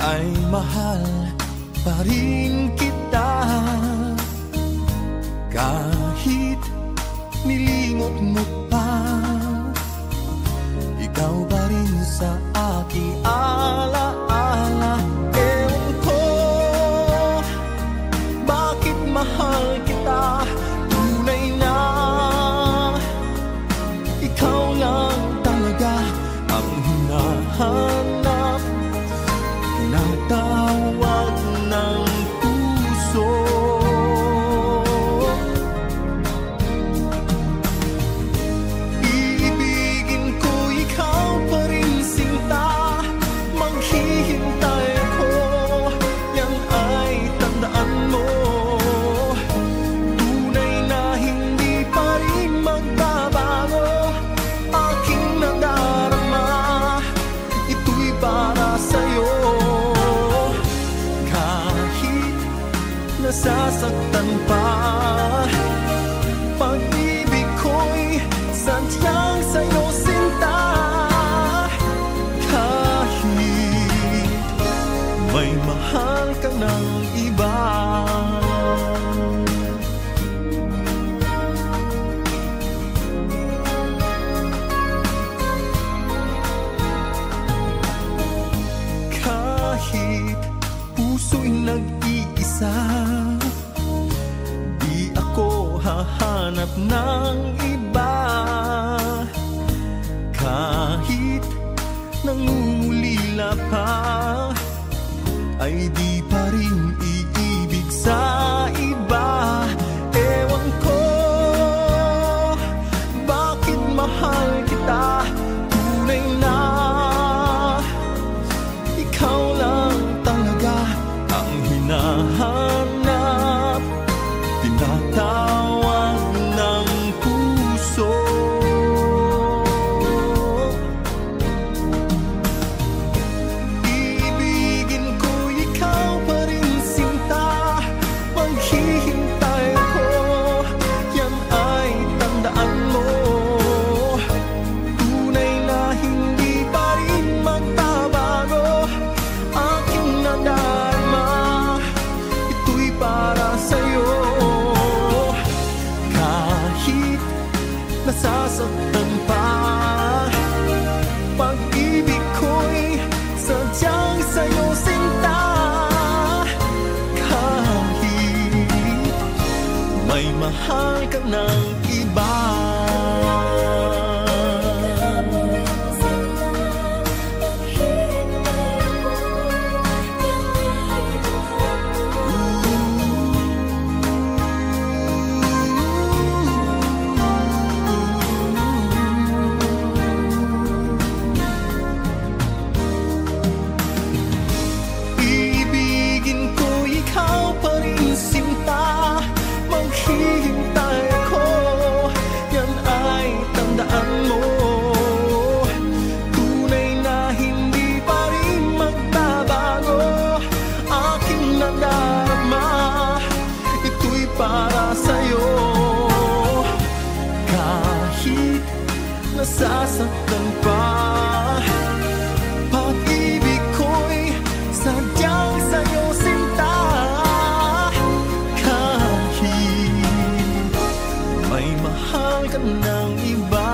ay mahal pa rin kita. Kahit nilimot mo pa, ikaw pa rin sa aking alaala. Ewan ko bakit mahal kita, tunay na ikaw lang talaga ang hinahanap, tinatawag ng puso. Iibigin ko ikaw pa rin sinta, maghihintay ako, yan ay tandaan mo. Tunay na hindi pa rin magbabago aking nadarama, ito'y para sa'yo. Kahit nasasaktan pa, pag-ibig ko'y sadyang sa'yo sinta. Kahit may mahal ka ng iba, kahit puso'y nag-iisa, di ako hahanap ng iba. Kahit nangungulila pa, ay di pa rin iibig sa iba. Ewan ko bakit mahal kita, tunay na ikaw lang talaga ang hinahanap, tinatawag ng puso. Iibigin ko ikaw pa rin sinta, maghihintay ako, yan ay tandaan mo. Tunay na hindi pa rin magbabago aking nadarama, ito'y para sa'yo. Kahit nasasaktan pa, pag-ibig ko'y sadyang sa'yo sinta. Kahit may mahal ka ng iba, iibigin ko ikaw pa rin sinta, maghihintay ako, yan ay tandaan mo. Tunay na hindi pa rin magbabago aking nadarama, ito'y para sa'yo. Kahit nasasaktan pa, pag-ibig ko'y sadyang sa'yo sinta. Kahit may mahal ka ng iba,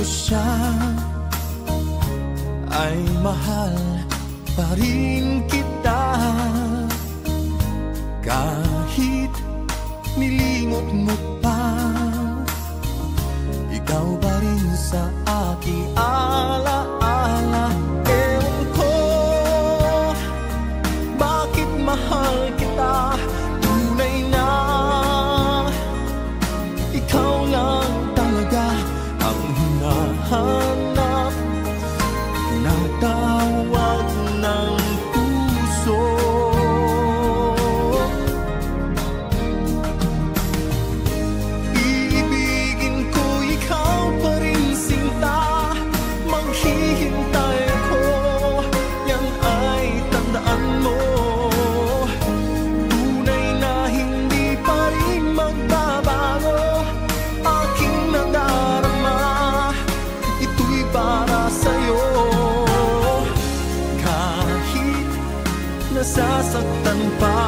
siya ay mahal pa rin kita. Kahit nilingot mo pa, ikaw pa rin sa aking alaala. Ewan ko bakit mahal kita. Tunay na ikaw lang talaga ang hinahanap, tinatawag ng puso. Iibigin ko ikaw pa rin sinta, maghihintay ako, yan ay tandaan mo. Tunay na hindi pa rin magbabago aking nadarama, ito'y para sa'yo. Kahit nasasaktan pa,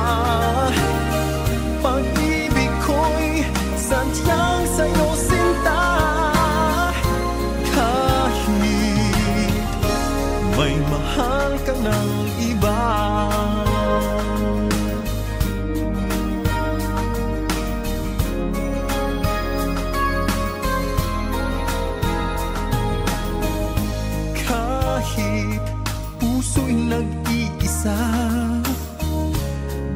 pag-ibig ko'y sadyang sa'yo sinta. Kahit may mahal ka ng iba, kahit puso'y nag-iisa,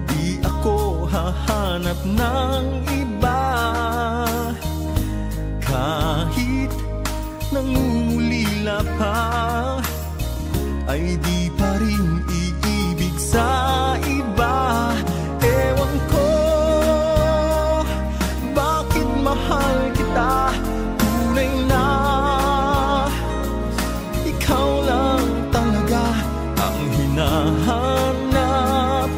di ako hahanap ng iba. Kahit nangungulila pa, ay di pa rin iibig sa iba. Ewan ko bakit mahal kita. Tunay na ikaw lang talaga ang hinahanap,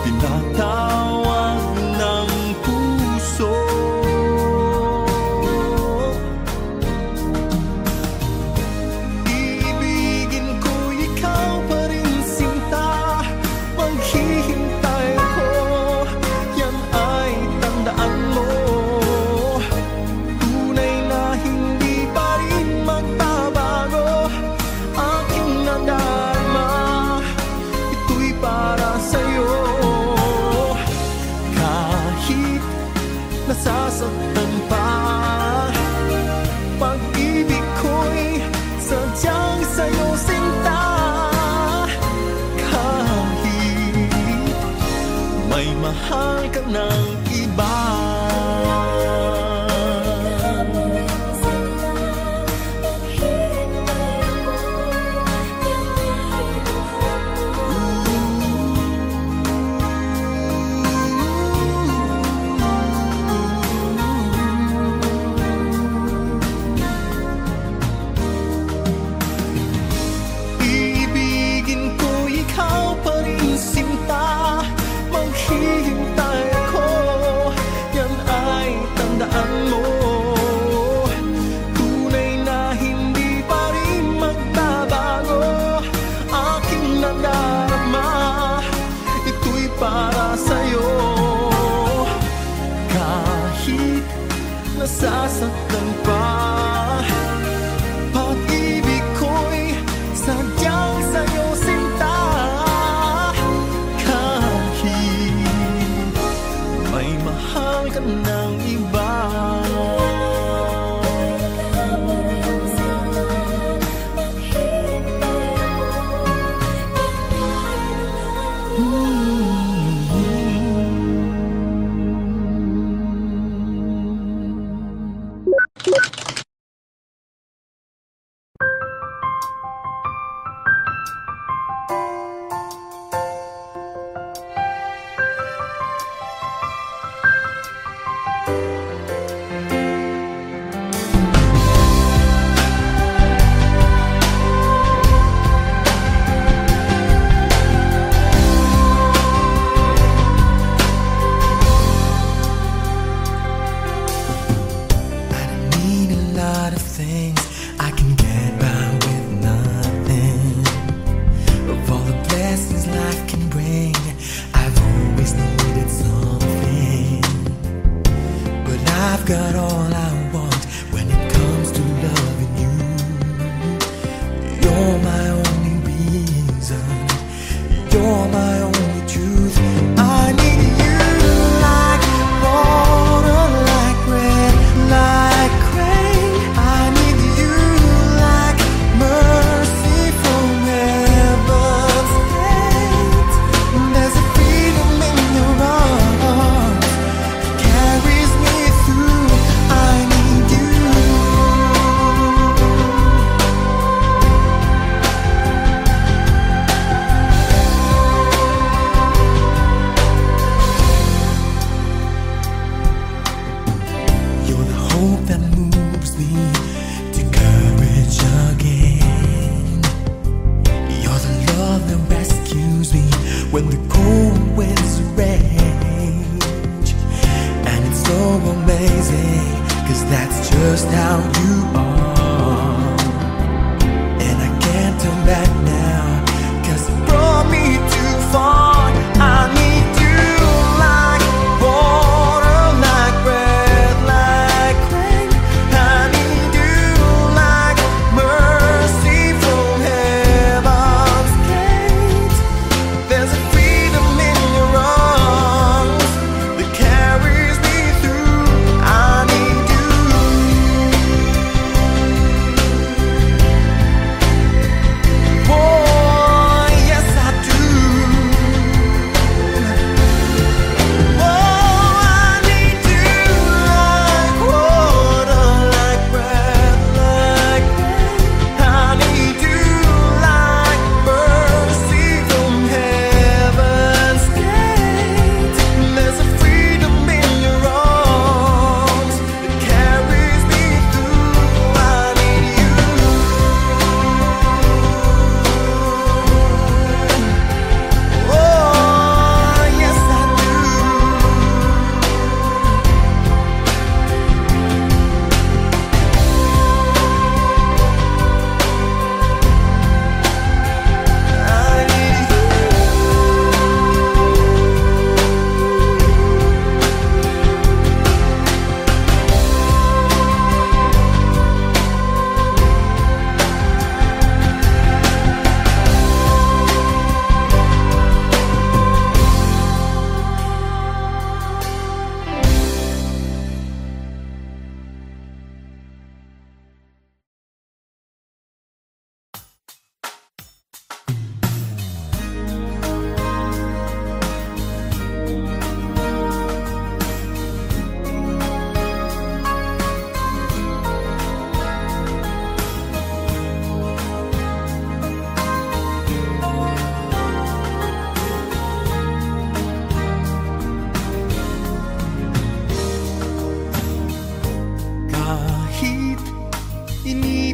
tinatawag ng puso. Iibigin ko ikaw pa rin sinta, maghihintay ako, yan ay tandaan mo. Tunay na hindi pa rin magbabago aking nadarama, ito'y para sa'yo. Kahit nasasaktan pa, pag-ibig ko'y sadyang sa'yo sinta. Kahit may mahal ka ng iba, iibigin ko ikaw pa rin sinta, maghihintay ako, yan ay tandaan mo. Tunay na hindi pa rin magbabago aking nadarama, ito'y para sa'yo. Kahit nasasaktan pa, pag-ibig ko'y sadyang sa'yo sinta. Kahit may mahal ka ng iba,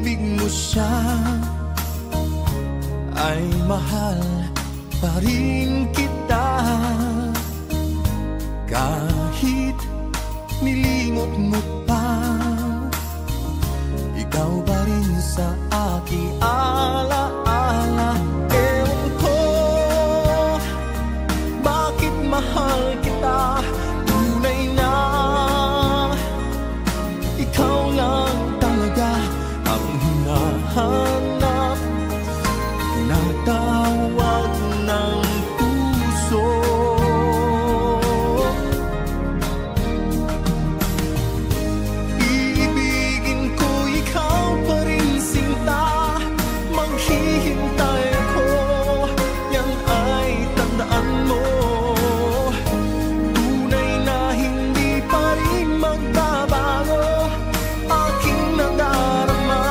pag-ibig mo siya ay mahal pa rin kita. Kahit nilimot mo pa, ikaw pa rin sa aking alaala. Ewan ko bakit mahal kita, tunay na ikaw lang talaga ang hinahanap, tinatawag ng puso. Iibigin ko ikaw pa rin sinta, maghihintay ako, yan ay tandaan mo. Tunay na hindi pa rin magbabago aking nadarama,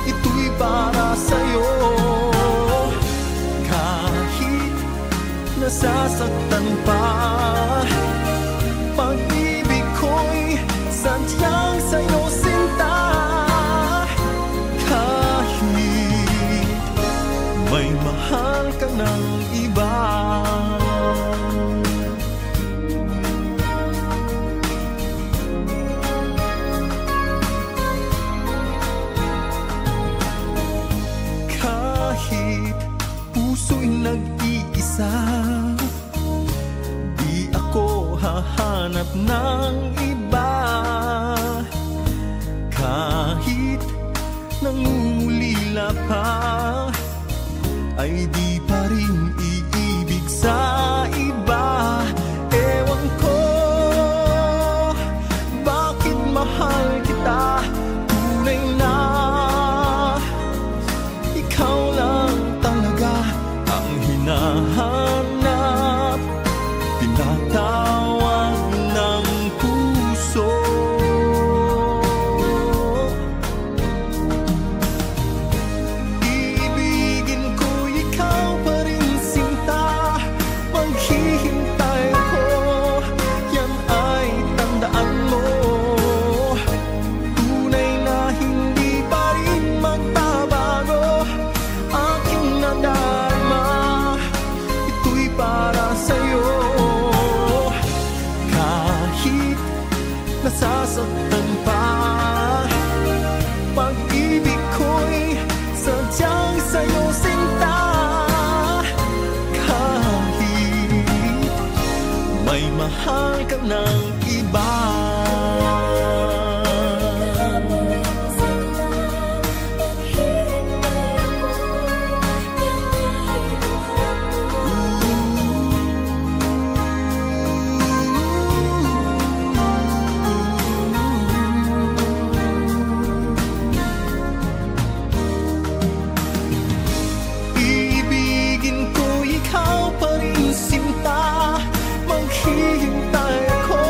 ito'y para sa'yo. Kahit nasasaktan pa, pag-ibig ko'y sadyang sa'yo sinta. Kahit may mahal ka ng iba, kahit puso'y nag-iisa, di ako hahanap ng iba. Kahit nangungulila pa, ay di pa rin iibig sa iba. Ewan ko bakit mahal kita, tunay na ikaw lang talaga ang hinahanap, tinatawag ng puso. Iibigin ko ikaw pa rin sinta, maghihintay ako, yan ay tandaan mo. Tunay na hindi pa rin magbabago aking nadarama, ito'y para sa'yo. Kahit nasasaktan pa, pag-ibig ko'y sadyang sa'yo sinta. Kahit may mahal ka ng iba, iibigin ko ikaw pa rin sinta, maghihintay ako,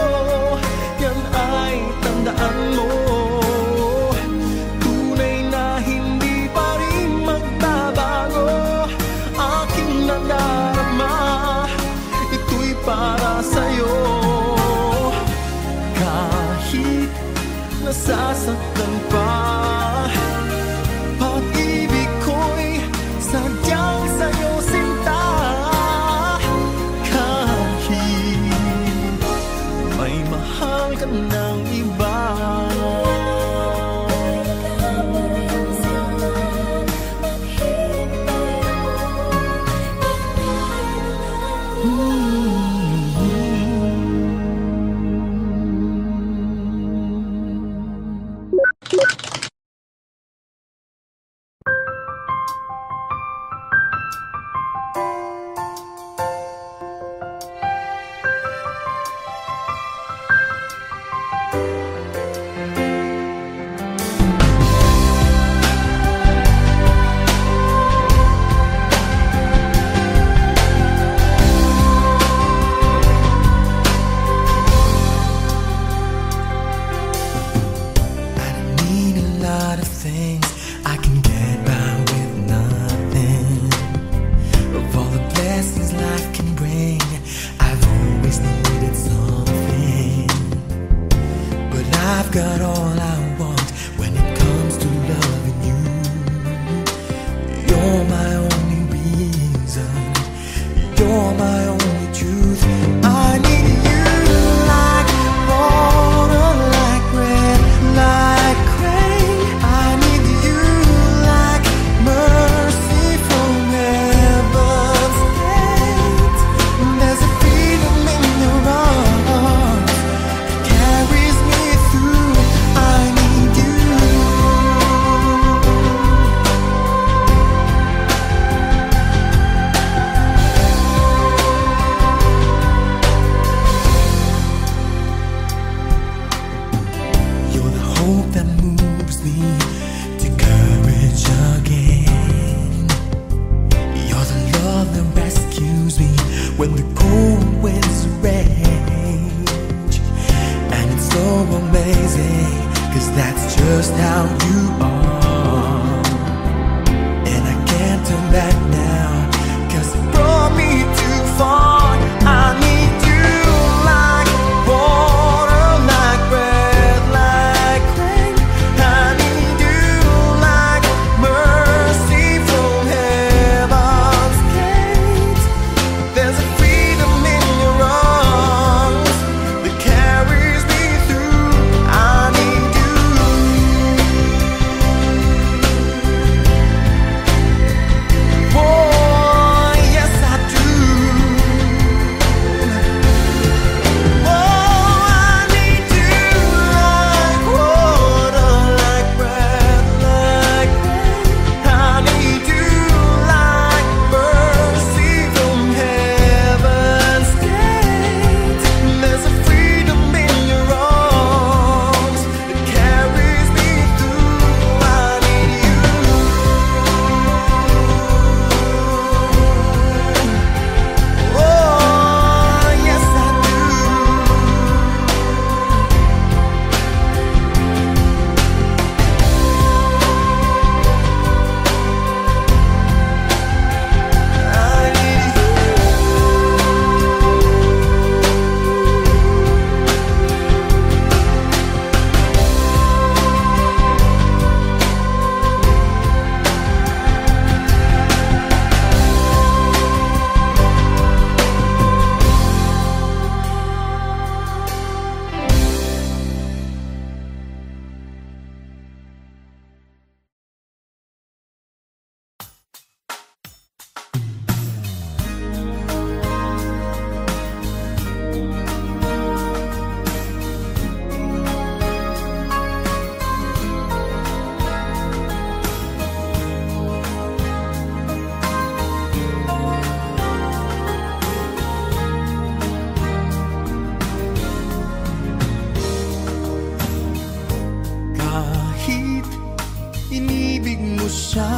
inibig mo siya,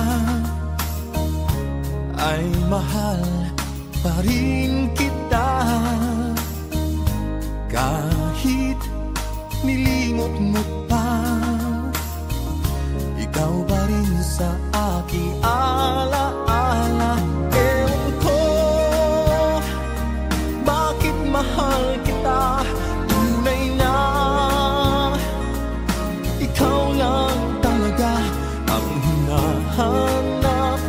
ay mahal pa rin kita. Kahit nilimot mo pa, ikaw pa rin sa aking alaala. Ewan ko bakit mahal kita, tunay na ikaw lang talaga ang hinahanap,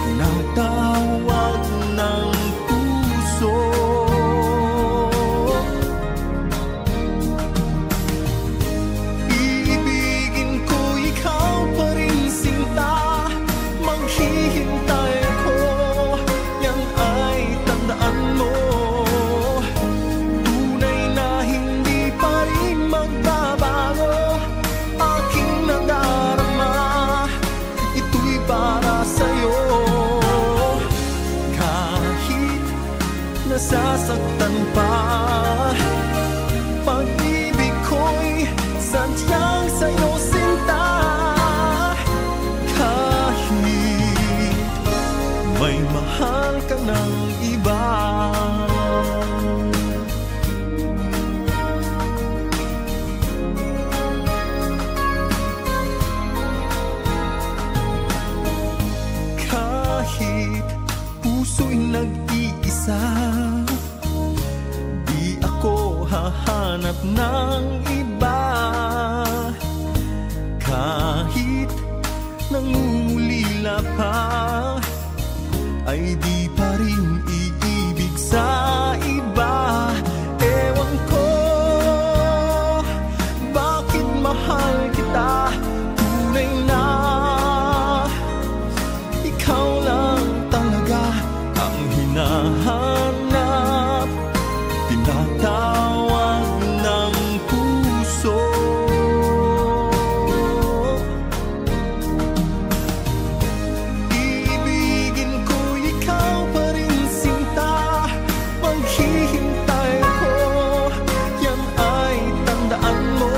tinatawag ng puso. Iibigin ko ikaw pa rin sinta, maghihintay ako, yan ay tandaan mo. Tunay na hindi pa rin magbabago aking nadarama, ito'y para sa'yo. Kahit nasasaktan pa, pag-ibig ko'y sadyang sa'yo sinta. Kahit may mahal ka ng iba, kahit puso'y nag-iisa, di ako hahanap ng iba. Kahit nangungulila pa, ay di pa rin iibig sa iba. Ewan ko bakit mahal kita, tunay na ikaw lang talaga ang hinahanap, tinatawag ng puso. Iibigin ko ikaw pa rin sinta, maghihintay ako, yan ay tandaan mo.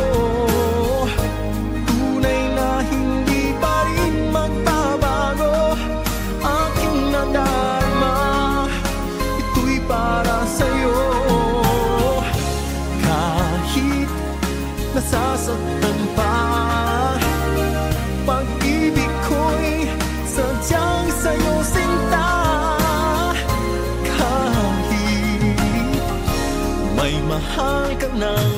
Tunay na hindi pa rin magbabago aking nadarama, ito'y para sa'yo. Kahit nasasaktan pa, pag-ibig ko'y sadyang sa'yo sinta. Kahit may mahal ka ng